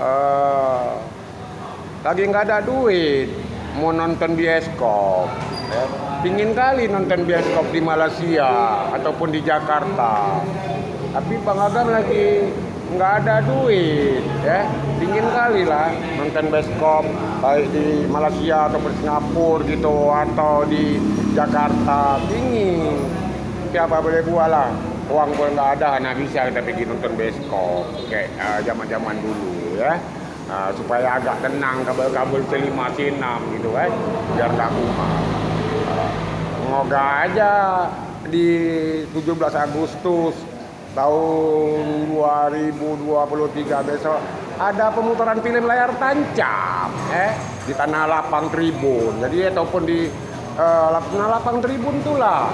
eh, lagi nggak ada duit mau nonton bioskop. Pingin kali nonton bioskop di Malaysia ataupun di Jakarta. Tapi Bang Agam lagi nggak ada duit, ya. Pingin kali lah nonton bioskop baik di Malaysia ataupun Singapura gitu atau di Jakarta. Pingin. Tapi apa boleh buat lah. Uang pun nggak ada, nggak bisa kita pergi nonton bioskop kayak zaman-zaman dulu, ya. Supaya agak tenang kabel-kabel C5 C6 gitu kan, biar nggak kumat. Semoga aja di 17 Agustus tahun 2023 besok ada pemutaran film layar tancap di Tanah Lapang Tribun. Jadi ataupun di Tanah Lapang Tribun itulah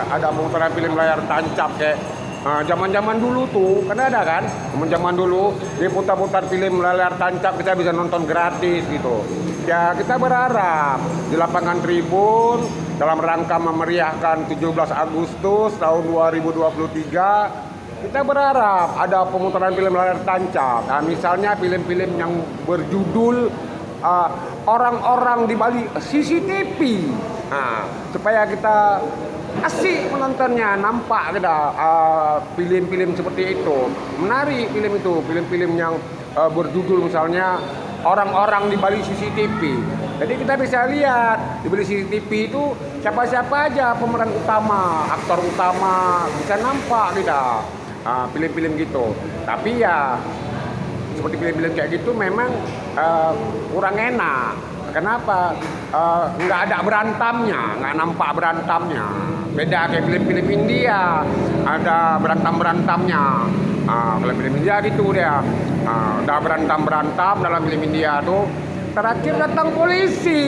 ada pemutaran film layar tancap kayak zaman-zaman dulu tuh, kan ada kan? Zaman dulu diputar-putar film layar tancap kita bisa nonton gratis gitu. Ya kita berharap di lapangan Tribun dalam rangka memeriahkan 17 Agustus tahun 2023 kita berharap ada pemutaran film layar tancap. Nah, misalnya film-film yang berjudul orang-orang di balik CCTV. Nah, supaya kita asik menontonnya, nampak kita film-film seperti itu, menarik film itu, film-film yang berjudul misalnya orang-orang di balik CCTV. Jadi kita bisa lihat di balik CCTV itu siapa-siapa aja pemeran utama, aktor utama, bisa nampak kita film-film gitu. Tapi ya seperti film-film kayak gitu memang kurang enak. Kenapa? Nggak ada berantamnya, nggak nampak berantamnya. Beda kayak film-film India, ada berantam-berantamnya. Kalau film India gitu dia, udah berantam-berantam dalam film India tuh. Terakhir datang polisi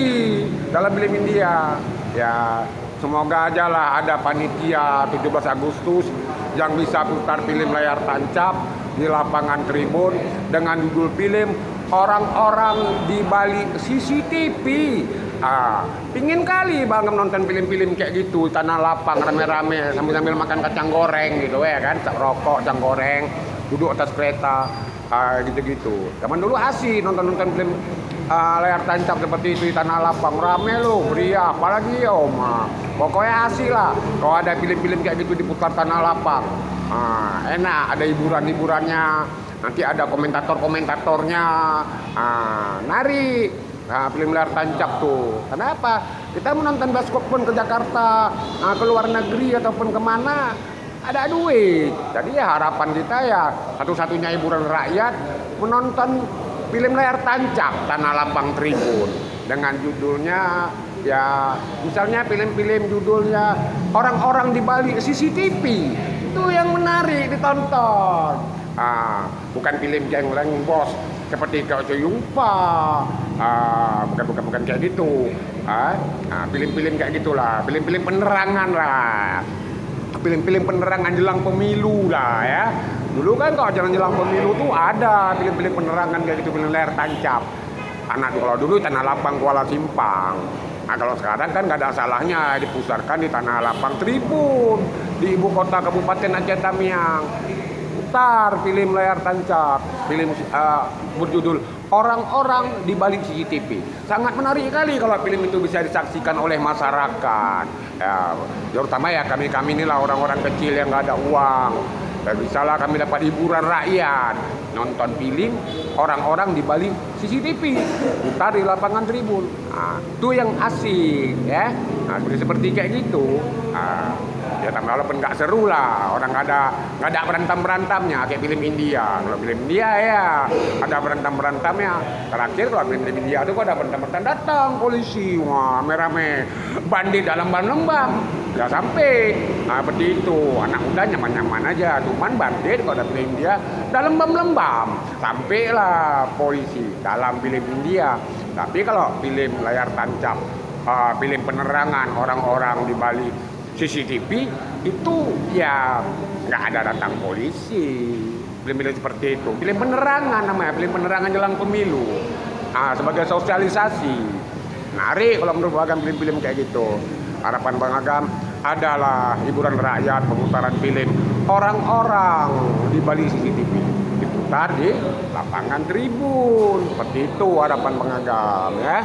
dalam film India. Ya semoga aja lah ada panitia 17 Agustus yang bisa putar film layar tancap di lapangan Tribun dengan judul film orang-orang di balik CCTV. Pingin kali Bang nonton film-film kayak gitu, Tanah Lapang rame-rame sambil makan kacang goreng gitu ya kan, rokok, kacang goreng, duduk atas kereta, gitu-gitu. Zaman dulu asik nonton film layar tancap seperti itu di Tanah Lapang, rame loh, meriah, apalagi Om. Pokoknya asik lah kalau ada film-film kayak gitu diputar Tanah Lapang. Enak, ada hiburan-hiburannya. Nanti ada komentator-komentatornya, nari film layar tancap tuh. Kenapa? Kita menonton bioskop pun ke Jakarta, ke luar negeri ataupun kemana, ada duit. Jadi ya harapan kita ya satu-satunya hiburan rakyat menonton film layar tancap Tanah Lapang Tribun dengan judulnya ya misalnya film-film judulnya orang-orang di balik CCTV. Itu yang menarik ditonton. Bukan film geng-geng bos seperti Kau Yumpa, bukan kayak gitu. Film-film kayak gitulah, film-film penerangan lah, film-film penerangan jelang pemilu lah ya. Dulu kan kalau jelang pemilu tuh ada film-film penerangan kayak gitu, film layar tancap. Kalau dulu Tanah Lapang Kuala Simpang. Kalau sekarang kan nggak ada salahnya dipusarkan di Tanah Lapang Tribun di ibu kota Kabupaten Aceh Tamiang. Putar film layar tancap, film berjudul orang-orang di balik CCTV. Sangat menarik kali kalau film itu bisa disaksikan oleh masyarakat. Ya, terutama ya kami inilah orang-orang kecil yang nggak ada uang. Dan bisalah kami dapat hiburan rakyat, nonton film orang-orang di balik CCTV, putar di lapangan Tribun. Itu yang asik ya. Seperti kayak gitu. Ya walaupun nggak seru lah, orang nggak ada berantamnya kayak film India. Kalau film India ya ada berantamnya. Terakhir kalau film India itu ada berantam datang polisi, wah merame bandit dalam lembang. Nggak sampai, seperti itu. Anak muda nyaman-nyaman aja, cuman bandit kalau ada film India dalam lembam. Sampailah polisi dalam film India. Tapi kalau film layar tancap, film penerangan orang-orang di balik CCTV itu ya nggak ada datang polisi. Film-film seperti itu, film penerangan namanya, film penerangan jelang pemilu. Sebagai sosialisasi, menarik kalau menurut Bang Agam film-film kayak gitu. Harapan Bang Agam adalah hiburan rakyat, pemutaran film orang-orang di balik CCTV. Itu putar di lapangan tribun. Seperti itu harapan pengagam ya.